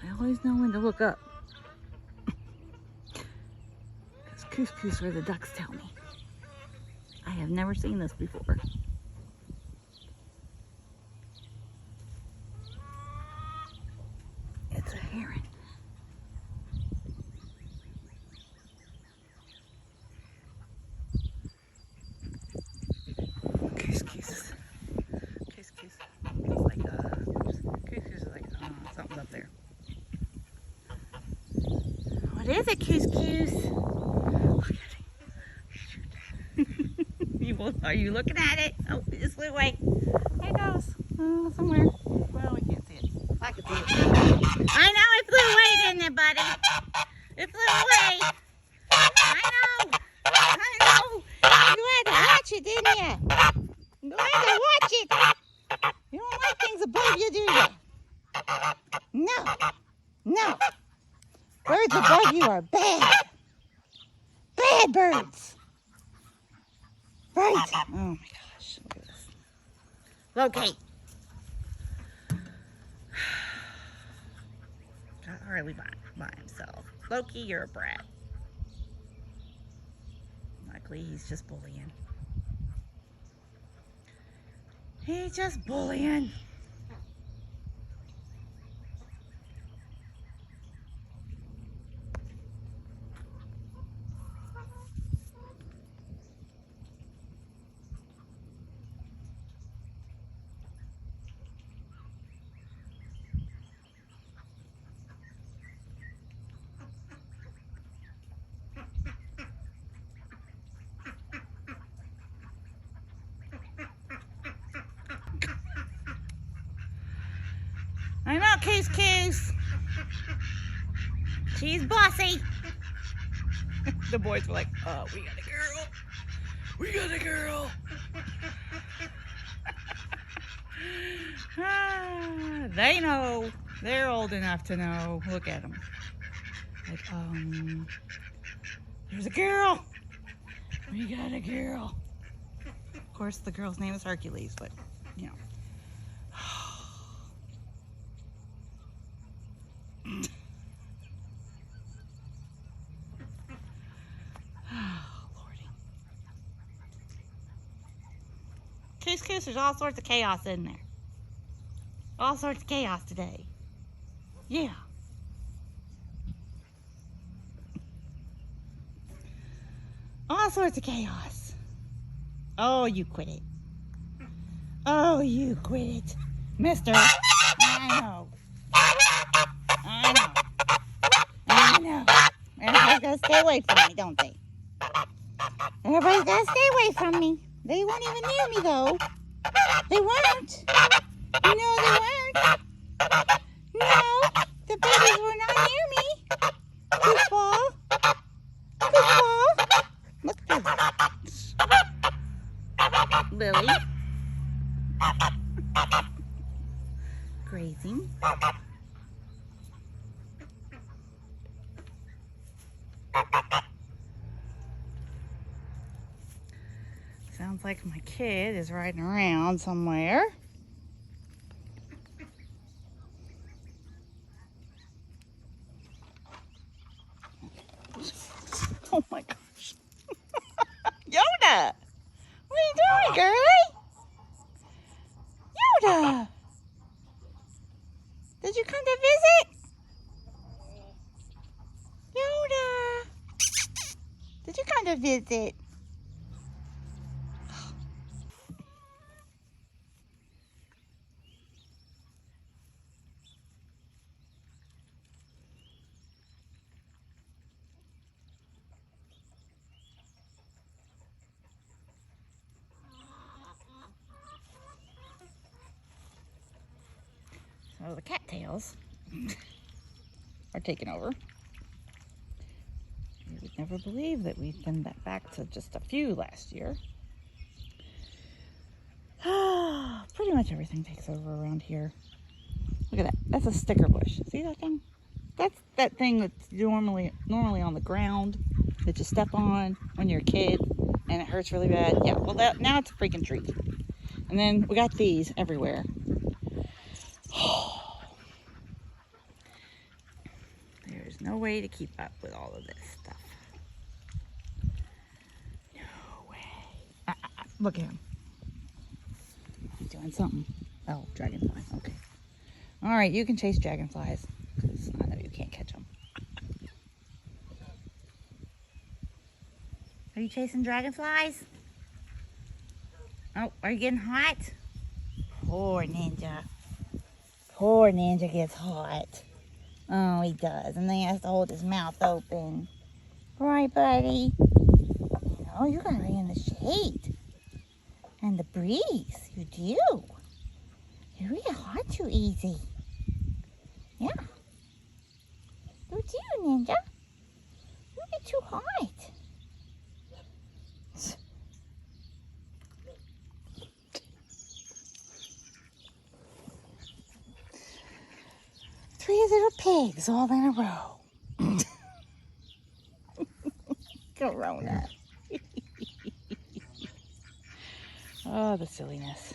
I always know when to look up. Because couscous where the ducks tell me. I have never seen this before. It's a heron. Couscous. Couscous. It's like couscous is like something's up there. What is it, couscous? Look at it. Are you looking at it? Oh, it just flew away. There it goes. Somewhere. Well, we can't see it. I can see it. I know it flew away, didn't it, buddy? It flew away. I know. You had to watch it, didn't you? You had to watch it. You don't like things above you, do you? No. No. Birds above you are bad. Bad birds. Right. Oh my gosh. Look at this. Locate. Got Harley by himself. Loki, you're a brat. Luckily, he's just bullying. He's just bullying. I know, Couscous. She's bossy. The boys were like, oh, we got a girl. We got a girl. They know. They're old enough to know. Look at them. Like, there's a girl. We got a girl. Of course, the girl's name is Hercules, but, you know. Couscous, there's all sorts of chaos in there. All sorts of chaos today. Yeah. All sorts of chaos. Oh, you quit it. Oh, you quit it. Mister. I know. Everybody's got to stay away from me, don't they? Everybody's got to stay away from me. They weren't even near me, though. They weren't. No, they weren't. No, the babies were not near me. Goofball. Goofball. Look at this. Lily. Grazing. Sounds like my kid is riding around somewhere. Oh my gosh. Yoda! What are you doing, girlie? Yoda! Did you come to visit? Yoda! Did you come to visit? So the cattails are taking over. You would never believe that we've been back to just a few last year. Pretty much everything takes over around here. Look at that. That's a sticker bush. See that thing? That's that thing that's normally on the ground that you step on when you're a kid and it hurts really bad. Yeah, well now it's a freaking tree. And then we got these everywhere. No way to keep up with all of this stuff. No way. Look at him. He's doing something. Oh, dragonfly. Okay. All right, you can chase dragonflies because I know you can't catch them. Are you chasing dragonflies? Oh, are you getting hot? Poor Ninja. Poor Ninja gets hot. Oh, he does. And then he has to hold his mouth open. Right, buddy? You know, you gotta be in the shade. And the breeze. You do. You get hot too easy. Yeah. You do, Ninja. You get too hot. Three little pigs all in a row. Corona. Oh, the silliness.